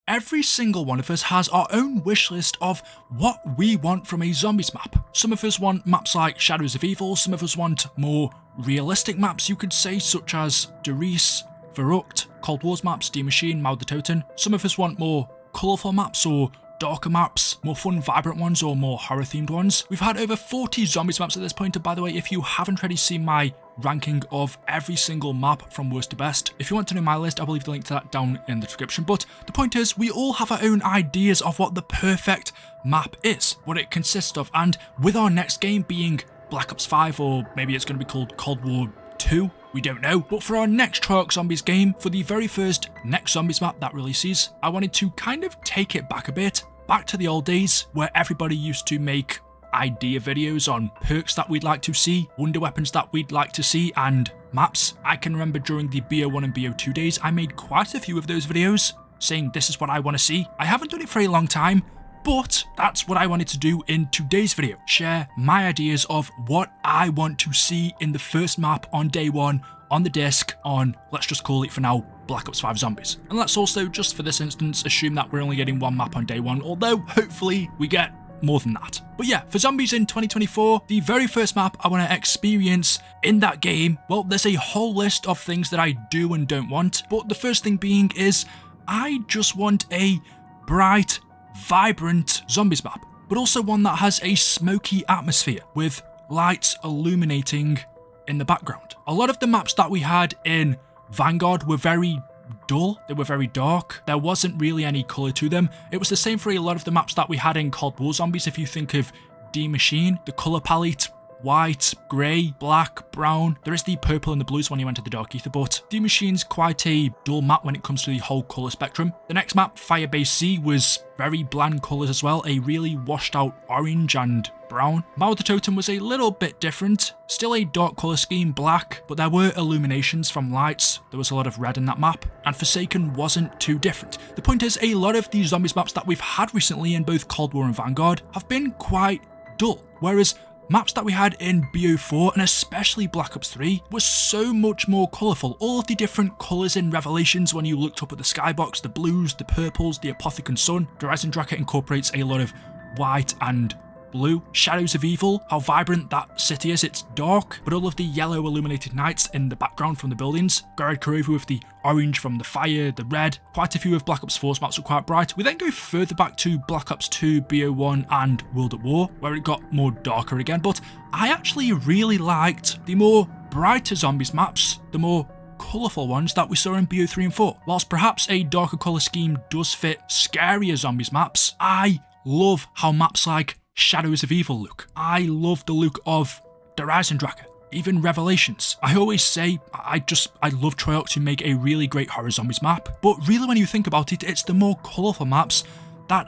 every single one of us has our own wish list of what we want from a zombies map. Some of us want maps like Shadows of Evil, some of us want more realistic maps, you could say, such as Der Riese, Verrückt, Cold Wars maps, Die Maschine, Mauer der Toten. Some of us want more colourful maps or darker maps, more fun, vibrant ones, or more horror themed ones. We've had over 40 zombies maps at this point, and by the way, if you haven't already seen my ranking of every single map from worst to best, if you want to know my list, I will leave the link to that down in the description. But the point is, we all have our own ideas of what the perfect map is, what it consists of, and with our next game being Black Ops 5, or maybe it's going to be called Cold War 2, we don't know. But for our next Treyarch Zombies game, for the very first next Zombies map that releases, I wanted to kind of take it back a bit, back to the old days where everybody used to make idea videos on perks that we'd like to see, wonder weapons that we'd like to see, and maps. I can remember during the BO1 and BO2 days, I made quite a few of those videos saying this is what I want to see. I haven't done it for a long time, but that's what I wanted to do in today's video. Share my ideas of what I want to see in the first map on day one, on the disc, on, let's just call it for now, Black Ops 5 Zombies. And let's also, just for this instance, assume that we're only getting one map on day one, although hopefully we get more than that. But yeah, for Zombies in 2024, the very first map I want to experience in that game, well, there's a whole list of things that I do and don't want, but the first thing being is I just want a bright, vibrant Zombies map, but also one that has a smoky atmosphere with lights illuminating in the background. A lot of the maps that we had in Vanguard were very dull, they were very dark, there wasn't really any colour to them. It was the same for a lot of the maps that we had in Cold War Zombies. If you think of Die Maschine, the colour palette, white, grey, black, brown, there is the purple and the blues when you enter the Dark Ether, but Die Machine's quite a dull map when it comes to the whole colour spectrum. The next map, Firebase C, was very bland colours as well, a really washed out orange and brown. Mauer der Toten was a little bit different, still a dark colour scheme, black, but there were illuminations from lights, there was a lot of red in that map, and Forsaken wasn't too different. The point is, a lot of these zombies maps that we've had recently in both Cold War and Vanguard have been quite dull, whereas maps that we had in BO4 and especially Black Ops 3 was so much more colourful. All of the different colours in Revelations when you looked up at the skybox, the blues, the purples, the Apothicon Sun. Dreisendrache incorporates a lot of white and blue. Shadows of Evil, how vibrant that city is, it's dark, but all of the yellow illuminated nights in the background from the buildings. Gorod Krovi with the orange from the fire, the red. Quite a few of Black Ops 4's maps were quite bright. We then go further back to Black Ops 2, BO1 and World at War, where it got more darker again, but I actually really liked the more brighter Zombies maps, the more colourful ones that we saw in BO3 and 4. Whilst perhaps a darker colour scheme does fit scarier Zombies maps, I love how maps like Shadows of Evil look. I love the look of Dreisendrache, even Revelations. I always say I love Treyarch to make a really great horror zombies map, but really when you think about it, it's the more colourful maps that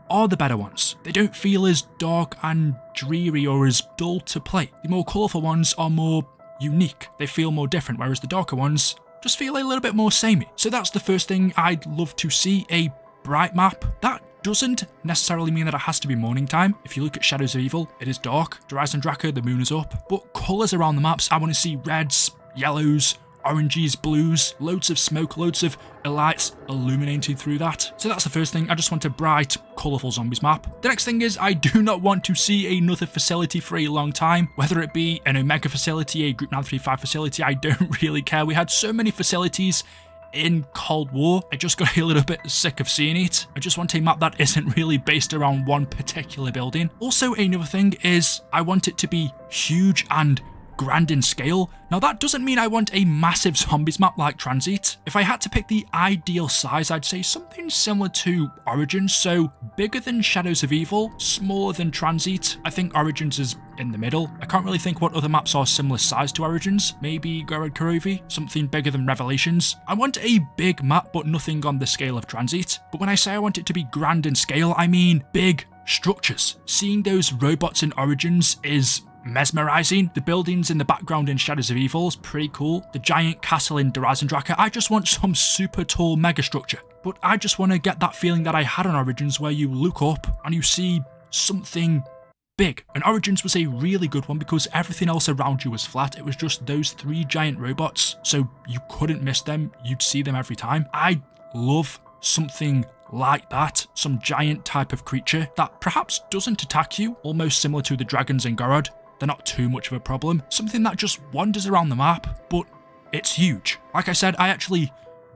are the better ones. They don't feel as dark and dreary or as dull to play. The more colourful ones are more unique. They feel more different, whereas the darker ones just feel a little bit more samey. So that's the first thing I'd love to see, a bright map. That doesn't necessarily mean that it has to be morning time. If you look at Shadows of Evil, it is dark. Dreisendrache, the moon is up. But colours around the maps, I want to see reds, yellows, oranges, blues, loads of smoke, loads of lights illuminating through that. So that's the first thing. I just want a bright, colourful zombies map. The next thing is I do not want to see another facility for a long time, whether it be an Omega facility, a Group 935 facility, I don't really care. We had so many facilities in Cold War, I just got a little bit sick of seeing it. I just want a map that isn't really based around one particular building. Also, another thing is I want it to be huge and grand in scale. Now that doesn't mean I want a massive zombies map like Transit. If I had to pick the ideal size, I'd say something similar to Origins, so bigger than Shadows of Evil, smaller than Transit. I think Origins is in the middle. I can't really think what other maps are similar size to Origins. Maybe Gorod Krovi, something bigger than Revelations. I want a big map, but nothing on the scale of Transit. But when I say I want it to be grand in scale, I mean big structures. Seeing those robots in Origins is mesmerizing. The buildings in the background in Shadows of Evil is pretty cool. The giant castle in Dreisendrache, I just want some super tall mega structure. But I just want to get that feeling that I had on Origins where you look up and you see something big. And Origins was a really good one because everything else around you was flat. It was just those three giant robots, so you couldn't miss them. You'd see them every time. I love something like that, some giant type of creature that perhaps doesn't attack you, almost similar to the dragons in Gorod. They're not too much of a problem. Something that just wanders around the map, but it's huge. Like I said, I actually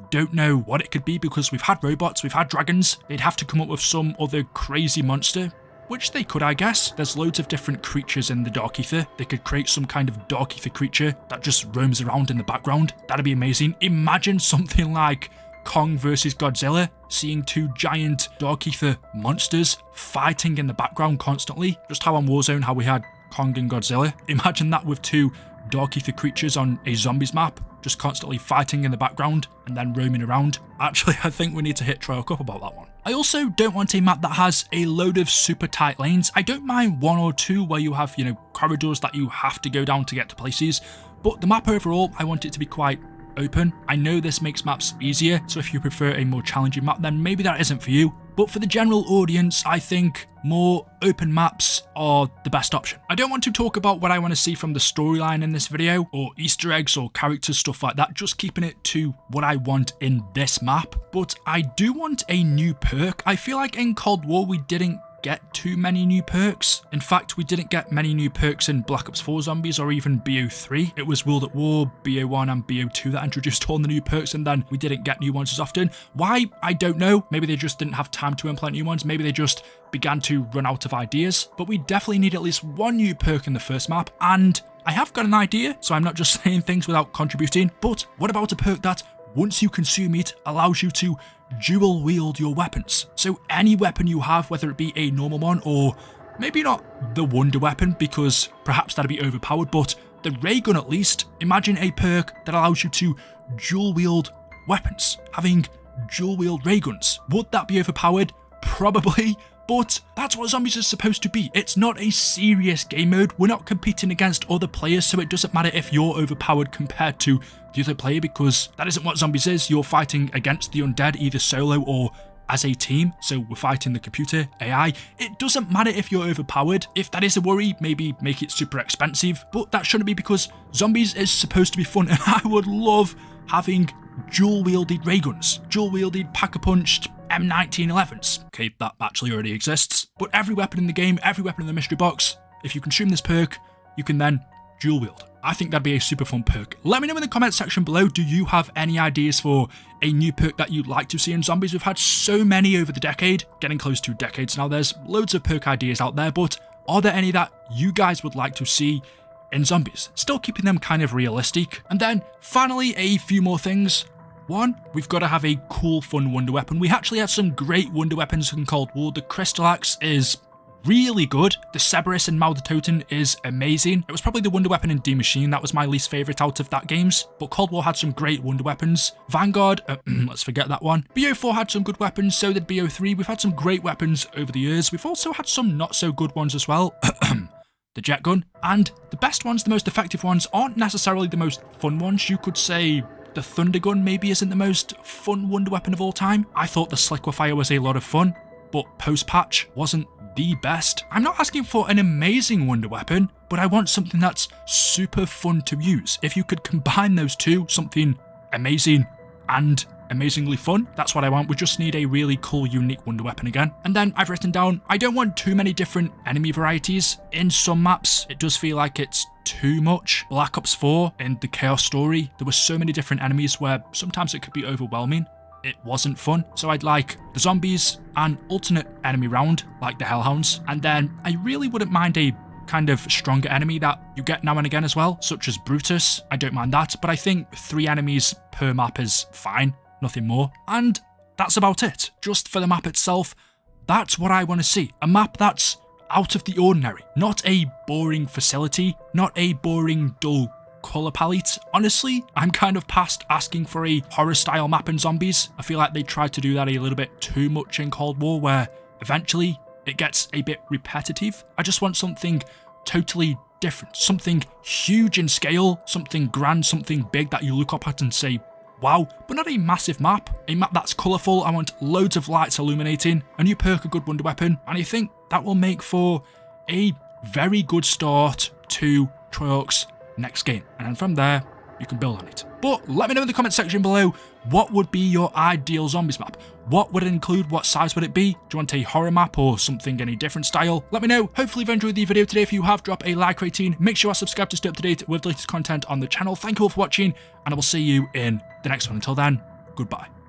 don't know what it could be because we've had robots, we've had dragons. They'd have to come up with some other crazy monster, which they could, I guess. There's loads of different creatures in the Dark Aether. They could create some kind of Dark Aether creature that just roams around in the background. That'd be amazing. Imagine something like Kong versus Godzilla, seeing two giant Dark Aether monsters fighting in the background constantly. Just how on Warzone, how we had Kong and Godzilla. Imagine that with two Dark Aether creatures on a zombies map, just constantly fighting in the background and then roaming around. Actually, I think we need to hit Trial Cup about that one. I also don't want a map that has a load of super tight lanes. I don't mind one or two where you have, corridors that you have to go down to get to places, but the map overall, I want it to be quite open. I know this makes maps easier, so if you prefer a more challenging map, then maybe that isn't for you. But for the general audience, I think more open maps are the best option. I don't want to talk about what I want to see from the storyline in this video, or Easter eggs or characters, stuff like that, just keeping it to what I want in this map. But I do want a new perk. I feel like in Cold War we didn't get too many new perks. In fact, we didn't get many new perks in Black Ops 4 Zombies or even BO3. It was World at War, BO1 and BO2 that introduced all the new perks, and then we didn't get new ones as often. Why? I don't know. Maybe they just didn't have time to implement new ones. Maybe they just began to run out of ideas. But we definitely need at least one new perk in the first map, and I have got an idea, so I'm not just saying things without contributing. But what about a perk that, once you consume it, allows you to dual wield your weapons? So any weapon you have, whether it be a normal one or maybe not the wonder weapon because perhaps that'd be overpowered, but the ray gun at least. Imagine a perk that allows you to dual wield weapons, having dual wield ray guns. Would that be overpowered? Probably. But that's what Zombies is supposed to be. It's not a serious game mode. We're not competing against other players, so it doesn't matter if you're overpowered compared to the other player, because that isn't what Zombies is. You're fighting against the undead, either solo or as a team, so we're fighting the computer, AI. It doesn't matter if you're overpowered. If that is a worry, maybe make it super expensive, but that shouldn't be, because Zombies is supposed to be fun, and I would love having dual-wielded ray guns, dual-wielded pack-a-punched M1911s. Okay, that actually already exists. But every weapon in the game, every weapon in the mystery box, if you consume this perk, you can then dual wield. I think that'd be a super fun perk. Let me know in the comment section below, do you have any ideas for a new perk that you'd like to see in Zombies? We've had so many over the decade, getting close to decades now. There's loads of perk ideas out there, but are there any that you guys would like to see in Zombies? Still keeping them kind of realistic. And then finally, a few more things. One, we've got to have a cool, fun wonder weapon. We actually have some great wonder weapons in Cold War. The Crystal Axe is really good. The Cerberus in Mauer der Toten is amazing. It was probably the wonder weapon in Die Maschine that was my least favourite out of that games, but Cold War had some great wonder weapons. Vanguard, let's forget that one. BO4 had some good weapons, so did BO3. We've had some great weapons over the years. We've also had some not so good ones as well. The jet gun. And the best ones, the most effective ones, aren't necessarily the most fun ones. You could say the Thunder Gun maybe isn't the most fun wonder weapon of all time. I thought the Sliquifire was a lot of fun, but post-patch wasn't the best. I'm not asking for an amazing wonder weapon, but I want something that's super fun to use. If you could combine those two, something amazing and amazingly fun, that's what I want. We just need a really cool, unique wonder weapon again. And then I've written down, I don't want too many different enemy varieties. In some maps, it does feel like it's too much. Black Ops 4 in the Chaos story, there were so many different enemies where sometimes it could be overwhelming. It wasn't fun. So I'd like the zombies, an alternate enemy round, like the Hellhounds, and then I really wouldn't mind a kind of stronger enemy that you get now and again as well, such as Brutus. I don't mind that, but I think 3 enemies per map is fine, nothing more. And that's about it. Just for the map itself, that's what I want to see. A map that's out of the ordinary, not a boring facility, not a boring, dull colour palette. Honestly, I'm kind of past asking for a horror style map in Zombies. I feel like they tried to do that a little bit too much in Cold War, where eventually it gets a bit repetitive. I just want something totally different, something huge in scale, something grand, something big that you look up at and say, wow, but not a massive map. A map that's colourful. I want loads of lights illuminating, a new perk, a good wonder weapon, and I think that will make for a very good start to Treyarch's next game. And then from there, you can build on it. But let me know in the comment section below, what would be your ideal zombies map? What would it include? What size would it be? Do you want a horror map or something, any different style? Let me know. Hopefully you've enjoyed the video today. If you have, drop a like rating. Make sure you are subscribed to stay up to date with the latest content on the channel. Thank you all for watching, and I will see you in the next one. Until then, goodbye.